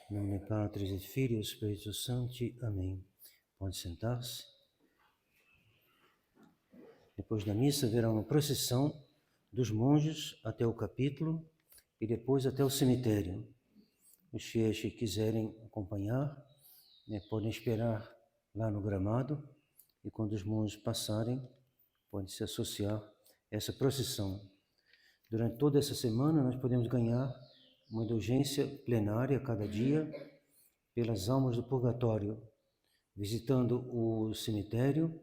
Em nome do Padre, e do Filho e do Espírito Santo. Amém. Pode sentar-se. Depois da missa haverá uma procissão dos monges até o capítulo e depois até o cemitério. Os fiéis que quiserem acompanhar, podem esperar lá no gramado e quando os monges passarem, podem se associar a essa procissão. Durante toda essa semana nós podemos ganhar uma indulgência plenária cada dia pelas almas do purgatório, visitando o cemitério,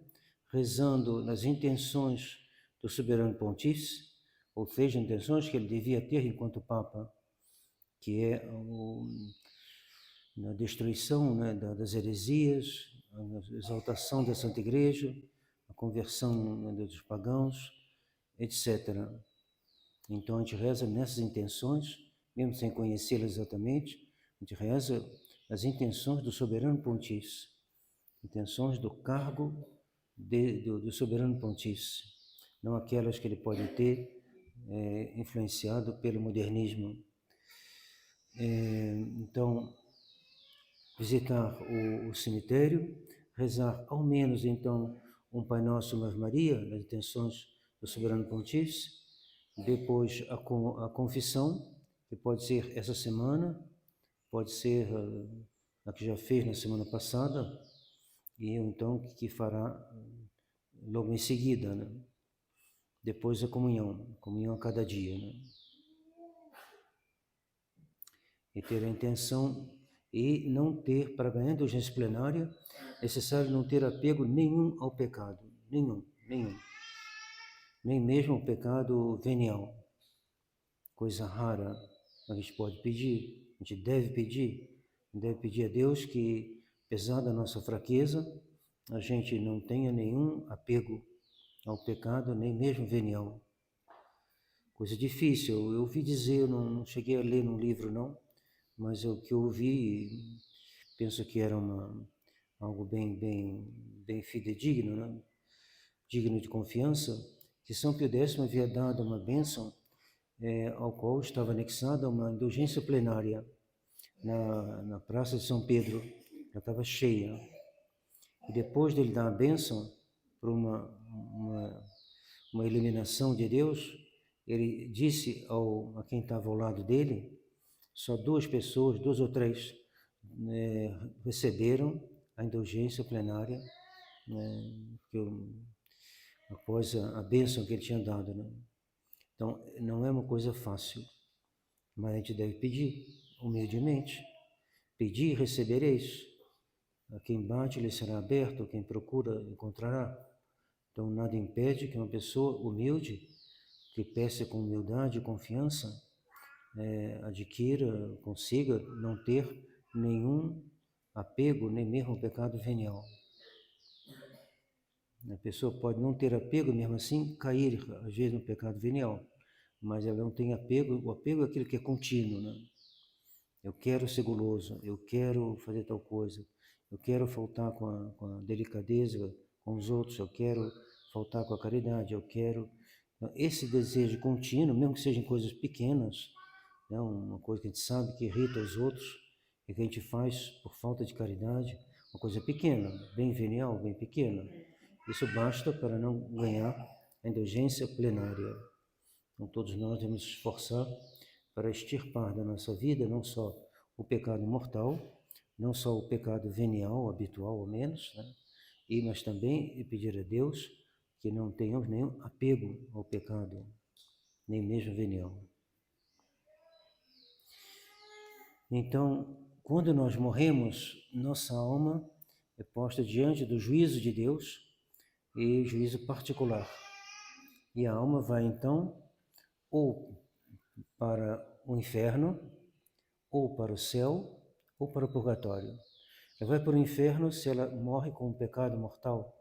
rezando nas intenções do soberano pontífice, ou seja, intenções que ele devia ter enquanto Papa, que é a destruição das heresias, a exaltação da Santa Igreja, a conversão dos pagãos, etc. Então a gente reza nessas intenções, mesmo sem conhecê-las exatamente, a gente reza as intenções do soberano pontífice, intenções do cargo do soberano pontífice, não aquelas que ele pode ter influenciado pelo modernismo. Então, visitar o cemitério, rezar ao menos então um Pai Nosso, uma Ave Maria, nas intenções do soberano pontífice, depois a confissão, que pode ser essa semana, pode ser a que já fez na semana passada, e então que fará logo em seguida, né? Depois a comunhão a cada dia, né? E ter a intenção e não ter, para ganhar indulgência plenária, é necessário não ter apego nenhum ao pecado, nenhum, nem mesmo ao pecado venial, coisa rara, a gente pode pedir, a gente deve pedir a Deus que, apesar da nossa fraqueza, a gente não tenha nenhum apego ao pecado, nem mesmo venial. Coisa difícil, eu ouvi dizer, eu não cheguei a ler no livro não, mas o que eu ouvi, penso que era algo bem fidedigno, né? Digno de confiança, que São Pio X havia dado uma bênção ao qual estava anexada uma indulgência plenária na Praça de São Pedro, ela estava cheia. E depois dele dar a bênção por uma iluminação de Deus, ele disse a quem estava ao lado dele, só 2 pessoas, 2 ou 3, receberam a indulgência plenária, após a bênção que ele tinha dado, né? Então, não é uma coisa fácil, mas a gente deve pedir, humildemente. Pedir e recebereis. A quem bate, lhe será aberto, quem procura, encontrará. Então, nada impede que uma pessoa humilde, que peça com humildade e confiança, adquira, consiga não ter nenhum apego, nem mesmo ao pecado venial. A pessoa pode não ter apego, mesmo assim cair, às vezes, no pecado venial, mas ela não tem apego, o apego é aquilo que é contínuo, né? Eu quero ser guloso, eu quero fazer tal coisa, eu quero faltar com a delicadeza com os outros, eu quero faltar com a caridade, eu quero... Esse desejo contínuo, mesmo que sejam coisas pequenas, né, uma coisa que a gente sabe que irrita os outros e que a gente faz por falta de caridade, uma coisa pequena, bem venial, bem pequena, isso basta para não ganhar a indulgência plenária. Então todos nós devemos nos esforçar para extirpar da nossa vida não só o pecado mortal, não só o pecado venial, habitual ao menos, né? Mas também pedir a Deus que não tenhamos nenhum apego ao pecado, nem mesmo venial. Então, quando nós morremos, nossa alma é posta diante do juízo de Deus e juízo particular. E a alma vai então ou para o inferno, ou para o céu, ou para o purgatório. Ela vai para o inferno se ela morre com um pecado mortal,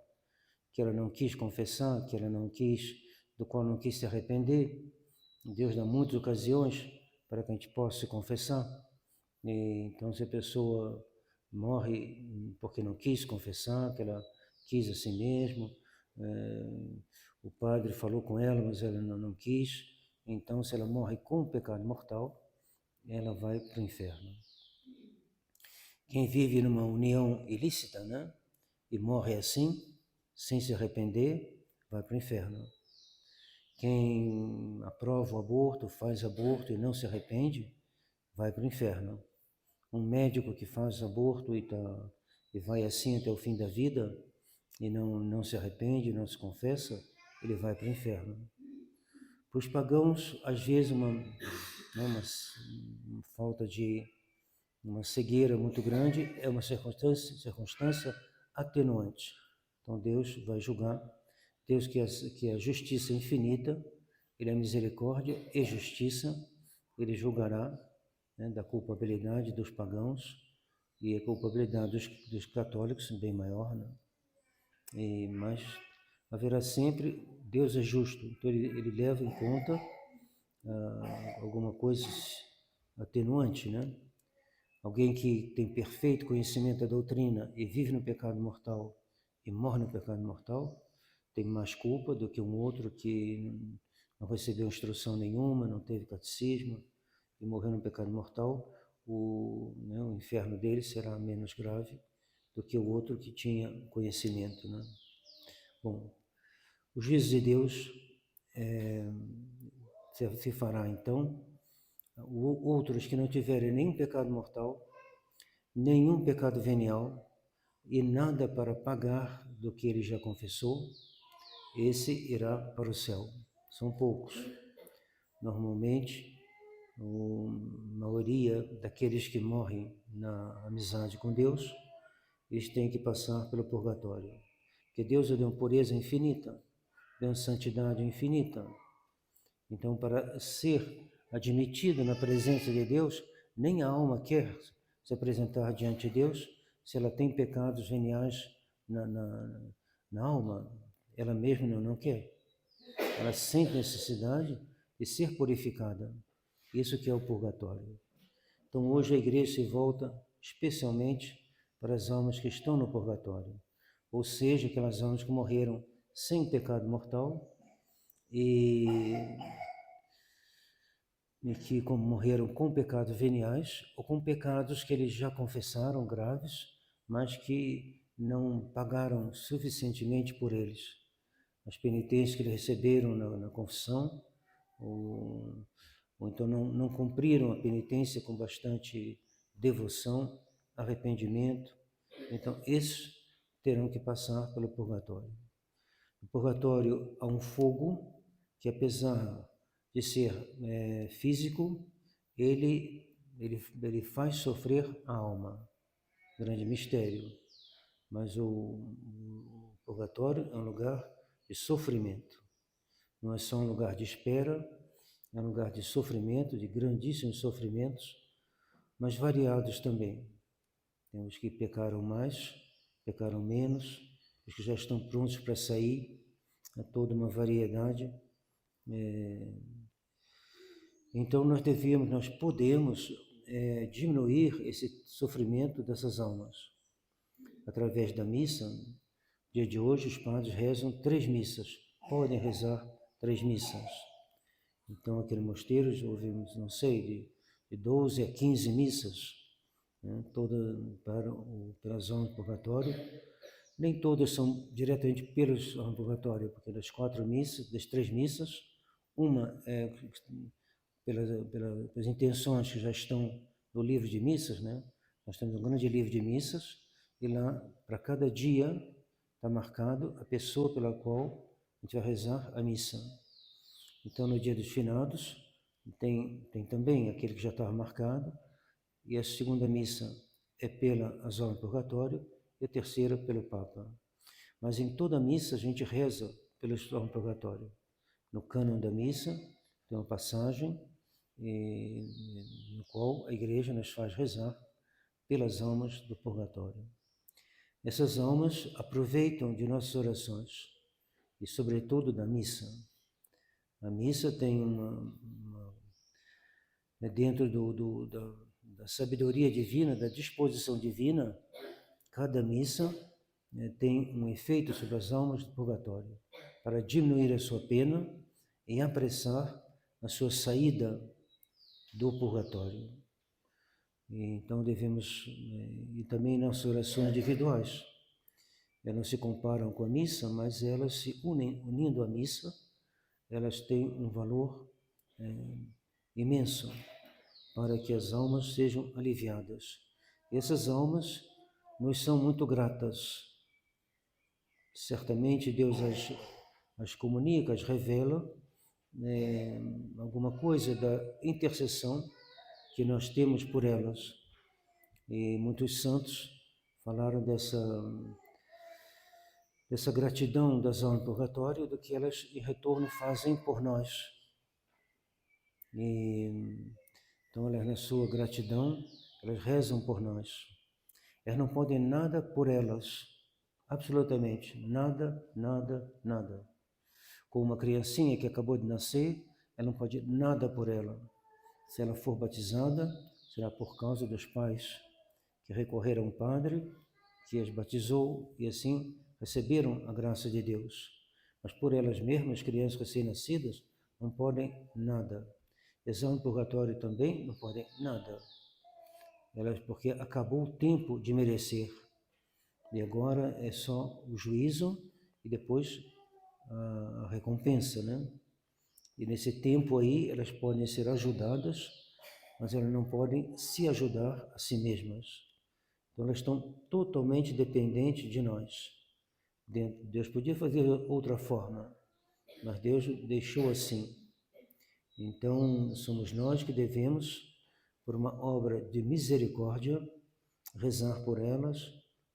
que ela não quis confessar, que ela não quis, do qual não quis se arrepender. Deus dá muitas ocasiões para que a gente possa se confessar. Então, se a pessoa morre porque não quis confessar, que ela quis a si mesmo, o padre falou com ela, mas ela não quis, então, se ela morre com o pecado mortal, ela vai para o inferno. Quem vive numa união ilícita, né, e morre assim, sem se arrepender, vai para o inferno. Quem aprova o aborto, faz aborto e não se arrepende, vai para o inferno. Um médico que faz aborto e vai assim até o fim da vida e não se arrepende, não se confessa, ele vai para o inferno. Para os pagãos, às vezes, uma falta de uma cegueira muito grande é uma circunstância atenuante. Então Deus vai julgar. Deus que é a justiça infinita, Ele é misericórdia e justiça, Ele julgará, né, da culpabilidade dos pagãos e a culpabilidade dos católicos, bem maior, né? Mas haverá sempre, Deus é justo, então ele leva em conta alguma coisa atenuante, né? Alguém que tem perfeito conhecimento da doutrina e vive no pecado mortal e morre no pecado mortal, tem mais culpa do que um outro que não recebeu instrução nenhuma, não teve catecismo e morreu no pecado mortal. O inferno dele será menos grave do que o outro que tinha conhecimento, né? Bom, o juízo de Deus se fará então outros que não tiverem nenhum pecado mortal, nenhum pecado venial e nada para pagar do que ele já confessou, esse irá para o céu. São poucos. Normalmente, a maioria daqueles que morrem na amizade com Deus, eles têm que passar pelo purgatório. Porque Deus é de uma pureza infinita, de uma santidade infinita. Então, para ser admitido na presença de Deus, nem a alma quer se apresentar diante de Deus se ela tem pecados veniais na alma. Ela mesma não quer. Ela sente necessidade de ser purificada. Isso que é o purgatório. Então, hoje a igreja se volta especialmente para as almas que estão no purgatório, ou seja, aquelas almas que morreram sem pecado mortal e que morreram com pecados veniais ou com pecados que eles já confessaram graves, mas que não pagaram suficientemente por eles. As penitências que eles receberam na confissão, ou então não cumpriram a penitência com bastante devoção, arrependimento. Então, esses terão que passar pelo purgatório. No purgatório há um fogo que, apesar de ser físico, ele faz sofrer a alma. Grande mistério. Mas o purgatório é um lugar de sofrimento. Não é só um lugar de espera, é um lugar de sofrimento, de grandíssimos sofrimentos, mas variados também. Tem os que pecaram mais, pecaram menos, os que já estão prontos para sair, há toda uma variedade. Então nós podemos diminuir esse sofrimento dessas almas. Através da missa, no dia de hoje os padres rezam 3 missas, podem rezar 3 missas. Então aqui no mosteiro ouvimos, não sei, de 12 a 15 missas, né, todas pelas almas do purgatório. Nem todas são diretamente pelas almas do purgatório, porque das 4 missas, das 3 missas, uma é pelas intenções que já estão no livro de missas, né? Nós temos um grande livro de missas e lá, para cada dia, está marcado a pessoa pela qual a gente vai rezar a missa. Então, no dia dos finados, tem também aquele que já estava marcado, e a segunda missa é pelas almas do purgatório e a terceira pelo Papa. Mas em toda a missa a gente reza pelas almas do purgatório. No cânon da missa tem uma passagem no qual a igreja nos faz rezar pelas almas do purgatório. Essas almas aproveitam de nossas orações e, sobretudo, da missa. A missa tem dentro da sabedoria divina, da disposição divina, cada missa tem um efeito sobre as almas do purgatório, para diminuir a sua pena e apressar a sua saída do purgatório. Então devemos, e também nossas orações individuais, elas não se comparam com a missa, mas elas se unem, unindo a missa, elas têm um valor imenso para que as almas sejam aliviadas. Essas almas nos são muito gratas. Certamente Deus as comunica, as revela, alguma coisa da intercessão que nós temos por elas. E muitos santos falaram dessa gratidão das almas do purgatório, do que elas em retorno fazem por nós. Então elas, na sua gratidão, elas rezam por nós. Elas não podem nada por elas, absolutamente nada, nada, nada. Como uma criancinha que acabou de nascer, ela não pode nada por ela. Se ela for batizada, será por causa dos pais que recorreram ao padre, que as batizou e assim receberam a graça de Deus. Mas por elas mesmas, crianças recém-nascidas, não podem nada. Exame purgatório também não podem nada. Elas, porque acabou o tempo de merecer. E agora é só o juízo e depois a recompensa, né? E nesse tempo aí elas podem ser ajudadas, mas elas não podem se ajudar a si mesmas. Então elas estão totalmente dependentes de nós. Deus podia fazer de outra forma, mas Deus deixou assim. Então somos nós que devemos, por uma obra de misericórdia, rezar por elas,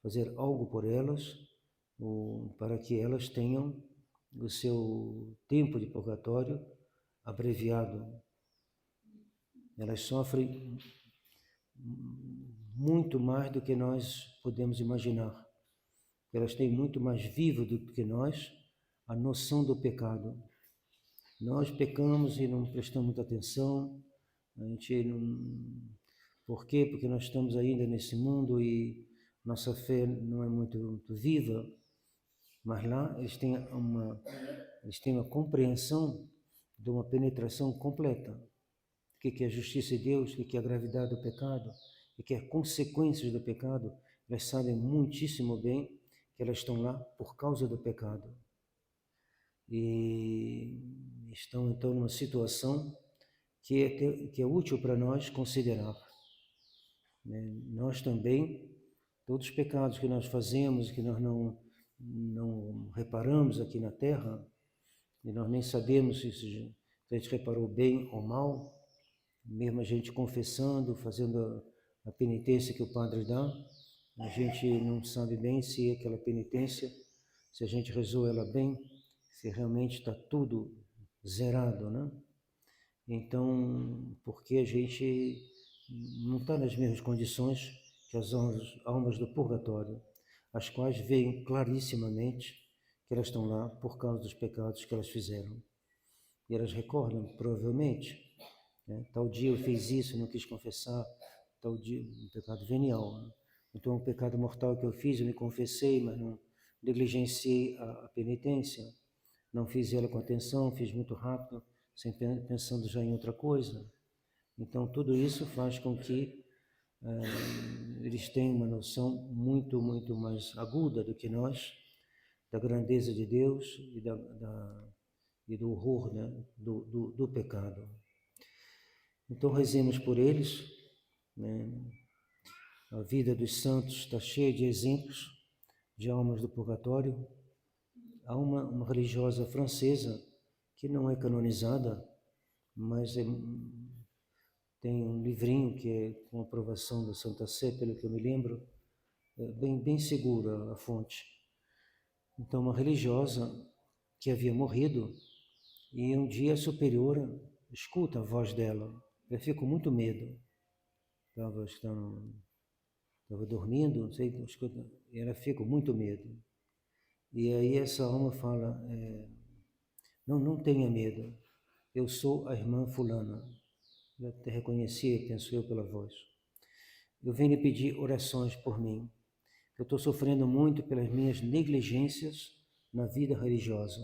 fazer algo por elas, para que elas tenham o seu tempo de purgatório abreviado. Elas sofrem muito mais do que nós podemos imaginar. Elas têm muito mais vivo do que nós a noção do pecado. Nós pecamos e não prestamos muita atenção. A gente não... Por quê? Porque nós estamos ainda nesse mundo e nossa fé não é muito viva. Mas lá eles têm uma compreensão de uma penetração completa. O que é a justiça de Deus, o que é a gravidade do pecado, o que é consequências do pecado. Elas sabem muitíssimo bem que elas estão lá por causa do pecado. E estão então numa situação que é útil para nós considerar. Nós também, todos os pecados que nós fazemos, que nós não reparamos aqui na Terra, e nós nem sabemos se a gente reparou bem ou mal, mesmo a gente confessando, fazendo a penitência que o padre dá, a gente não sabe bem se aquela penitência, se a gente rezou ela bem, se realmente está tudo zerado, né? Então, porque a gente não está nas mesmas condições que as almas do purgatório, as quais veem clarissimamente que elas estão lá por causa dos pecados que elas fizeram. E elas recordam, provavelmente, tal dia eu fiz isso, não quis confessar, tal dia, um pecado venial. Né? Então, um pecado mortal que eu fiz, eu me confessei, mas não negligenciei a penitência, não fiz ela com atenção, fiz muito rápido, sem pensando já em outra coisa. Então, tudo isso faz com que eles tenham uma noção muito, muito mais aguda do que nós, da grandeza de Deus e do horror, né? do pecado. Então, rezemos por eles. Né? A vida dos santos está cheia de exemplos de almas do purgatório. Há uma religiosa francesa que não é canonizada, mas tem um livrinho que é com aprovação da Santa Sé, pelo que eu me lembro, bem segura a fonte. Então, uma religiosa que havia morrido, e um dia a superiora escuta a voz dela. Ela fica com muito medo. Estava dormindo, não sei, escuta, e ela fica com muito medo. E aí essa alma fala, não tenha medo, eu sou a irmã fulana. Eu até reconheci, penso eu, pela voz. Eu venho lhe pedir orações por mim. Eu estou sofrendo muito pelas minhas negligências na vida religiosa.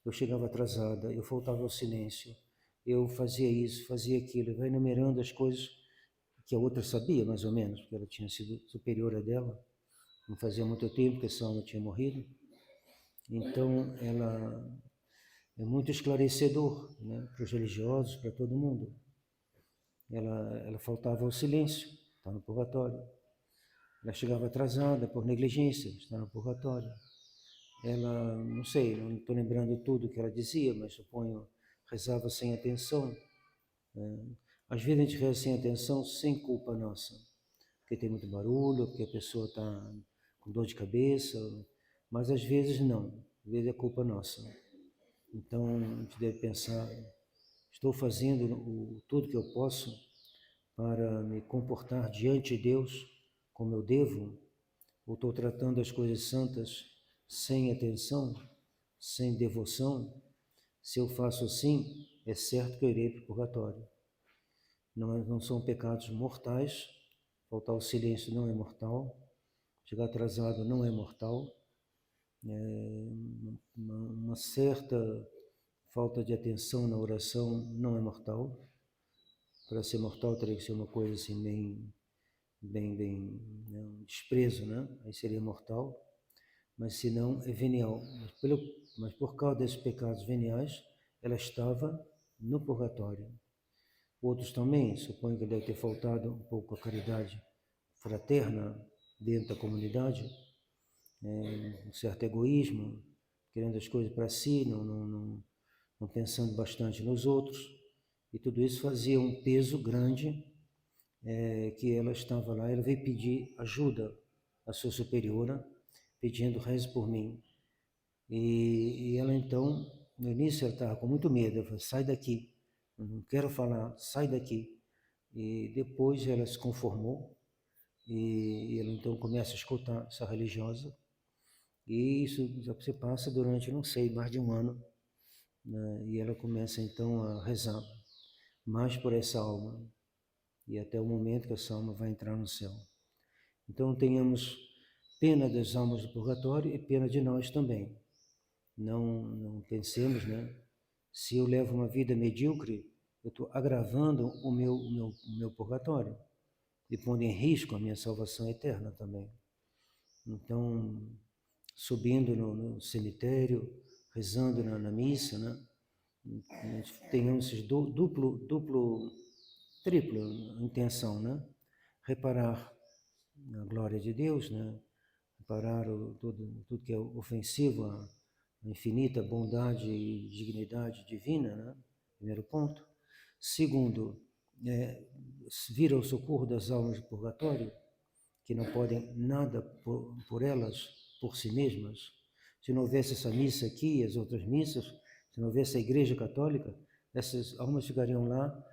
Eu chegava atrasada, eu faltava ao silêncio, eu fazia isso, fazia aquilo, vai enumerando as coisas que a outra sabia, mais ou menos, porque ela tinha sido superior a dela, não fazia muito tempo que essa alma tinha morrido. Então, ela é muito esclarecedor, né, para os religiosos, para todo mundo. Ela faltava ao silêncio, está no purgatório. Ela chegava atrasada por negligência, está no purgatório. Ela, não sei, não estou lembrando tudo que ela dizia, mas suponho, rezava sem atenção. Às vezes a gente reza sem atenção, sem culpa nossa, porque tem muito barulho, porque a pessoa está com dor de cabeça, mas às vezes não, às vezes é culpa nossa. Então a gente deve pensar, estou fazendo tudo que eu posso para me comportar diante de Deus como eu devo, ou estou tratando as coisas santas sem atenção, sem devoção? Se eu faço assim, é certo que eu irei para o purgatório. Não são pecados mortais, faltar o silêncio não é mortal, chegar atrasado não é mortal, uma certa falta de atenção na oração não é mortal. Para ser mortal teria que ser uma coisa assim bem, né, um desprezo, né? Aí seria mortal, mas se não é venial. Mas por causa desses pecados veniais, ela estava no purgatório. Outros também, suponho que deve ter faltado um pouco a caridade fraterna dentro da comunidade, um certo egoísmo, querendo as coisas para si, não pensando bastante nos outros, e tudo isso fazia um peso grande, que ela estava lá, ela veio pedir ajuda à sua superiora, pedindo reze por mim. E ela então, no início ela estava com muito medo, ela falou, sai daqui, eu não quero falar, sai daqui. E depois ela se conformou, e ela então começa a escutar essa religiosa, e isso já se passa durante, não sei, mais de um ano, né? E ela começa então a rezar mais por essa alma, e até o momento que essa alma vai entrar no céu. Então tenhamos pena das almas do purgatório e pena de nós também. Não pensemos, né? Se eu levo uma vida medíocre, eu estou agravando o meu purgatório e pondo em risco a minha salvação eterna também. Então, subindo no cemitério, rezando na missa, né? Tenhamos triplo intenção, né? Reparar a glória de Deus, né? Reparar tudo que é ofensivo à infinita bondade e dignidade divina, né? Primeiro ponto. Segundo, vir ao socorro das almas do purgatório, que não podem nada por elas, por si mesmas. Se não houvesse essa missa aqui e as outras missas, se não houvesse a Igreja Católica, essas almas ficariam lá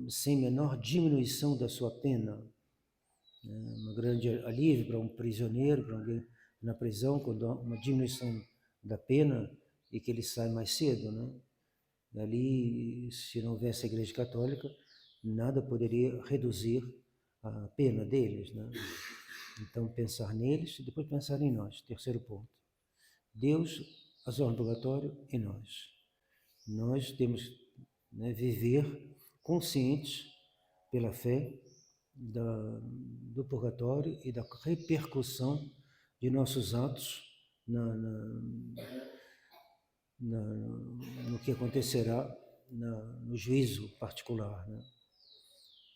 sem menor diminuição da sua pena. Um grande alívio para um prisioneiro, para alguém na prisão, quando há uma diminuição da pena e que ele sai mais cedo, né? Ali, se não houvesse a Igreja Católica, nada poderia reduzir a pena deles, né? Então, pensar neles e depois pensar em nós. Terceiro ponto. Deus, as almas do purgatório e nós. Nós temos que viver conscientes pela fé do purgatório e da repercussão de nossos atos no que acontecerá no juízo particular, né?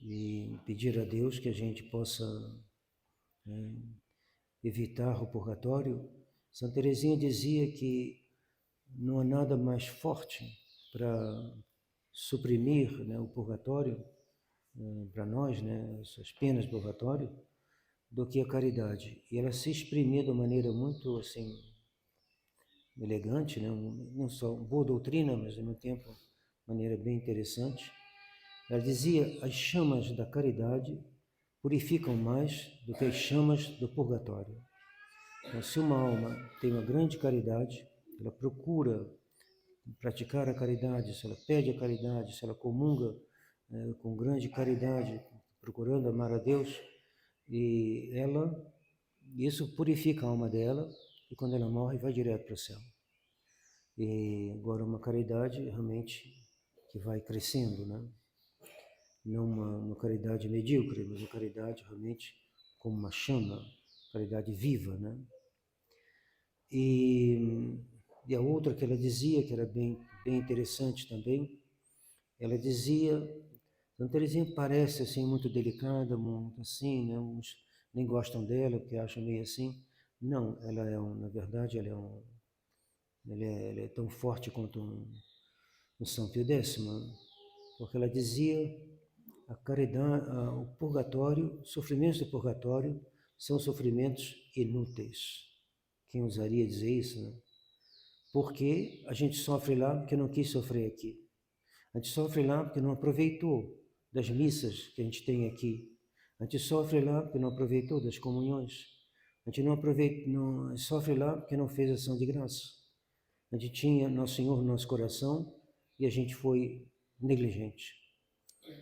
E pedir a Deus que a gente possa evitar o purgatório. Santa Teresinha dizia que não há nada mais forte para suprimir, né, o purgatório, para nós, né, essas penas do purgatório, do que a caridade. E ela se exprimia de uma maneira muito assim elegante, né, não só boa doutrina, mas ao mesmo tempo maneira bem interessante. Ela dizia: as chamas da caridade purificam mais do que as chamas do purgatório. Então, se uma alma tem uma grande caridade, ela procura praticar a caridade, se ela pede a caridade, se ela comunga com grande caridade, procurando amar a Deus, e isso purifica a alma dela, e quando ela morre, vai direto para o céu. E agora uma caridade realmente que vai crescendo, né? não uma caridade medíocre, mas uma caridade realmente como uma chama, caridade viva, né? E a outra que ela dizia, que era bem interessante também, ela dizia, Santa Teresinha parece assim muito delicada, muito assim, né? Uns nem gostam dela, porque acham meio assim. Não, ela na verdade, ela é tão forte quanto um São Pio X, porque ela dizia a caridade, o purgatório, os sofrimentos do purgatório são sofrimentos inúteis. Quem ousaria dizer isso, né? Porque a gente sofre lá porque não quis sofrer aqui. A gente sofre lá porque não aproveitou das missas que a gente tem aqui. A gente sofre lá porque não aproveitou das comunhões. A gente não sofre lá porque não fez ação de graça. A gente tinha Nosso Senhor no nosso coração e a gente foi negligente.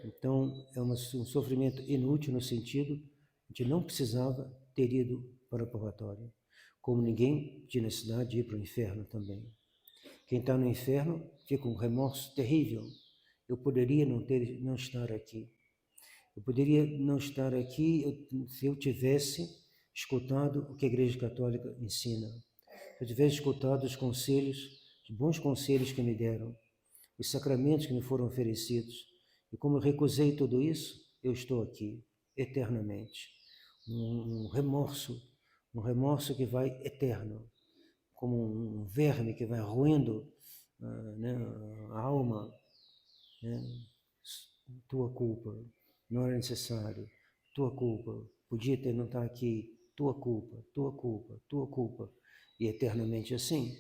Então, é um sofrimento inútil no sentido de não precisava ter ido para o purgatório. Como ninguém tinha necessidade de ir para o inferno também. Quem está no inferno fica com um remorso terrível. Eu poderia não estar aqui. Eu poderia não estar aqui se eu tivesse escutado o que a Igreja Católica ensina. Se eu tivesse escutado os conselhos, os bons conselhos que me deram, os sacramentos que me foram oferecidos. E como eu recusei tudo isso, eu estou aqui eternamente. Um remorso que vai eterno, como um verme que vai roendo né, a alma. Né? Tua culpa, não era necessário. Tua culpa, podia ter não estar aqui. Tua culpa, tua culpa, tua culpa. E eternamente assim.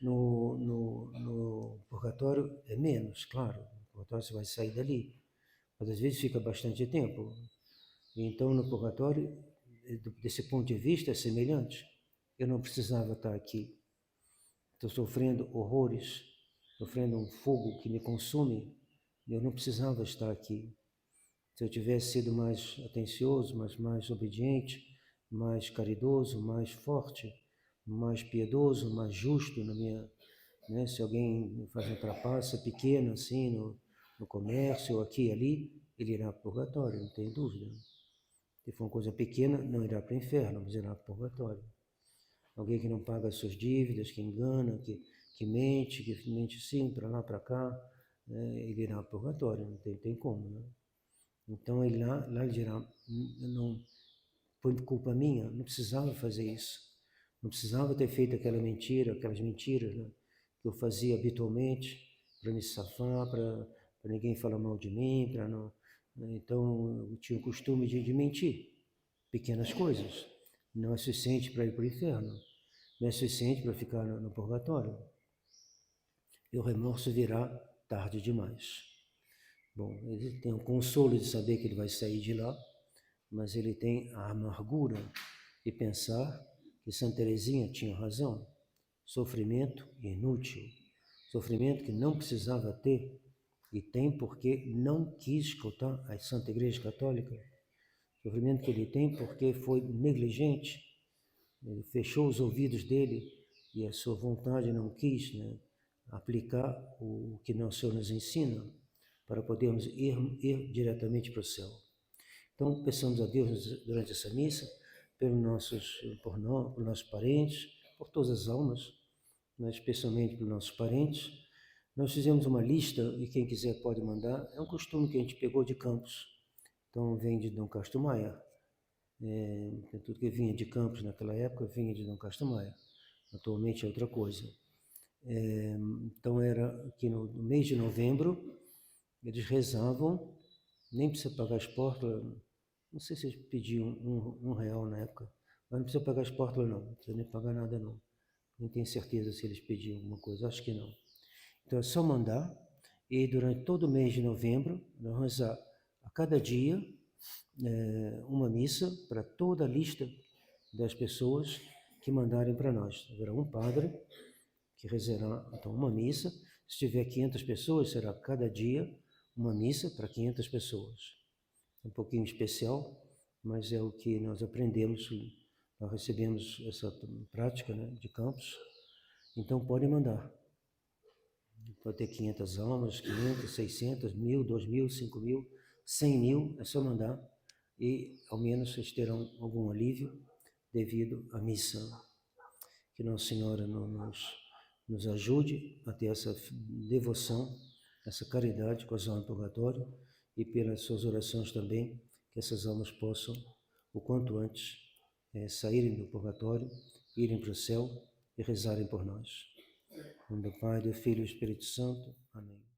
No purgatório é menos, claro. No purgatório você vai sair dali. Mas às vezes fica bastante tempo. Então no purgatório, desse ponto de vista, é semelhante. Eu não precisava estar aqui. Estou sofrendo horrores, sofrendo um fogo que me consome. Eu não precisava estar aqui. Se eu tivesse sido mais atencioso, mais obediente, mais caridoso, mais forte, mais piedoso, mais justo na minha, né? Se alguém faz uma trapaça pequena assim no comércio ou aqui e ali, ele irá para o purgatório, não tem dúvida. Se for uma coisa pequena, não irá para o inferno, mas irá para o purgatório. Alguém que não paga as suas dívidas, que engana, que mente sim, para lá, para cá, né? Ele irá para o purgatório, não tem como, né? Então ele lá ele dirá, não foi culpa minha, não precisava fazer isso, não precisava ter feito aquelas mentiras, né, que eu fazia habitualmente para me safar, para ninguém falar mal de mim, para não, né, então eu tinha o costume de mentir, pequenas coisas, não é suficiente para ir para o inferno, não é suficiente para ficar no purgatório. E o remorso virá tarde demais. Bom, ele tem o consolo de saber que ele vai sair de lá, mas ele tem a amargura de pensar que Santa Teresinha tinha razão. Sofrimento inútil, sofrimento que não precisava ter e tem porque não quis escutar a Santa Igreja Católica. Sofrimento que ele tem porque foi negligente, ele fechou os ouvidos dele e a sua vontade não quis, né, aplicar o que Nosso Senhor nos ensina para podermos ir diretamente para o céu. Então, peçamos a Deus durante essa missa, por nossos parentes, por todas as almas, mas especialmente pelos nossos parentes. Nós fizemos uma lista, e quem quiser pode mandar, é um costume que a gente pegou de Campos, então vem de Dom Castro Maia, tudo que vinha de Campos naquela época vinha de Dom Castro Maia, atualmente é outra coisa. Então era que no mês de novembro, eles rezavam, nem precisa pagar as portas, não sei se eles pediam R$1 na época, mas não precisa pagar as portas não, não precisa nem pagar nada não. Nem tenho certeza se eles pediam alguma coisa, acho que não. Então é só mandar, e durante todo o mês de novembro, nós vamos rezar a cada dia uma missa para toda a lista das pessoas que mandarem para nós. Haverá um padre que rezará então uma missa. Se tiver 500 pessoas, será cada dia uma missa para 500 pessoas. É um pouquinho especial, mas é o que nós aprendemos, nós recebemos essa prática, né, de Campos. Então podem mandar. Pode ter 500 almas, 500, 600, 1000, 2000, 5000, 100.000, é só mandar e ao menos vocês terão algum alívio devido à missa. Que Nossa Senhora nos ajude a ter essa devoção, essa caridade com as almas do purgatório e pelas suas orações também, que essas almas possam, o quanto antes, saírem do purgatório, irem para o céu e rezarem por nós. Em nome do Pai, do Filho e do Espírito Santo. Amém.